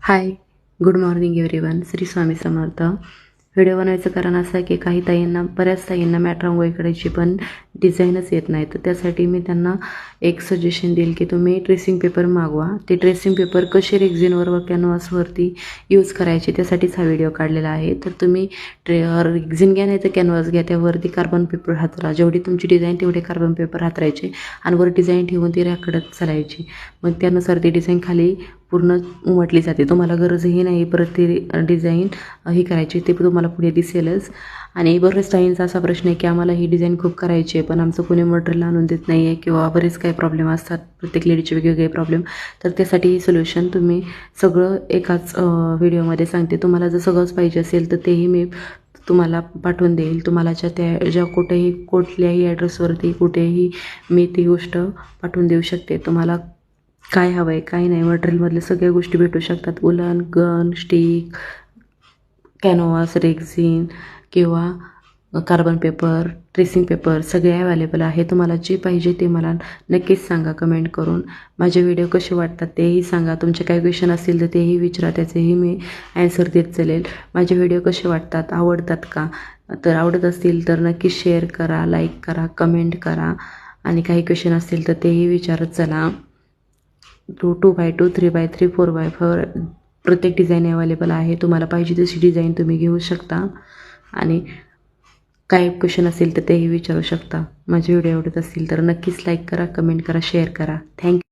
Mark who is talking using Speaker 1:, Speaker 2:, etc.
Speaker 1: हाय, good morning everyone. Shri Swami Samarth. Video बनवायचं कारण असं आहे की बऱ्याच ताईंना मॅट रांगोळी करायची पण डिझाईनच येत नाही. तर त्यासाठी मी त्यांना एक सजेशन देईल की तुम्ही ट्रेसिंग पेपर मागवा. ते ट्रेसिंग पेपर कसे रेक्झिनवर व कॅनव्हासवरती यूज करायचे त्यासाठीच हा व्हिडिओ काढलेला आहे. तर तुम्ही रेक्झिन घ्या नाही तर कॅनव्हास घ्या, त्यावरती कार्बन पेपर हातरा. जेवढी तुमची डिझाईन तेवढे कार्बन पेपर हातरायचे आणि वर डिझाईन ठेवून ती रॅकडत चालायची. मग त्यानुसार ती डिझाईन खाली पूर्ण उमटली जाते. तुम्हाला गरजही नाही परत ती डिझाईन ही करायची, ते तुम्हाला पुढे दिसेलच. आणि बरेच ताईंचा असा प्रश्न आहे की आम्हाला ही डिझाईन खूप करायची आहे पण आमचं कोणी मटेरियल आणून देत नाही आहे किंवा बरेच काही प्रॉब्लेम असतात, प्रत्येक लेडीचे वेगवेगळे प्रॉब्लेम. तर त्यासाठी ही सोल्युशन तुम्ही सगळं एकाच व्हिडिओमध्ये सांगते. तुम्हाला जर सगळंच पाहिजे असेल तर तेही मी तुम्हाला पाठवून देईल. तुम्हाला ज्या कुठल्याही ॲड्रेसवरती कुठेही मी ती गोष्ट पाठवून देऊ शकते. तुम्हाला काय हवं आहे काय नाही मटेरियलमधल्या सगळ्या गोष्टी भेटू शकतात. उलन, गन, स्टिक, कॅनव्हास, रेक्झिन किंवा कार्बन पेपर, ट्रेसिंग पेपर सगळे अवेलेबल आहे. तुम्हाला जे पाहिजे ते मला नक्कीच सांगा कमेंट करून. माझे व्हिडिओ कसे वाटतात तेही सांगा. तुमचे काही क्वेश्चन असतील तर तेही विचारा, त्याचेही मी ॲन्सर देत चालेल. माझे व्हिडिओ कसे वाटतात, आवडतात का? तर आवडत असतील तर नक्की शेअर करा, लाईक करा, कमेंट करा आणि काही क्वेश्चन असतील तर तेही विचारत चला. 2x2, 3x3, 4x4 प्रत्येक डिझाईन अवेलेबल आहे. तुम्हाला पाहिजे तशी डिझाईन तुम्ही घेऊ शकता आणि काय क्वेश्चन असेल तर तेही विचारू शकता. माझे व्हिडिओ आवडत असतील तर नक्कीच लाईक करा, कमेंट करा, शेअर करा. थँक्यू.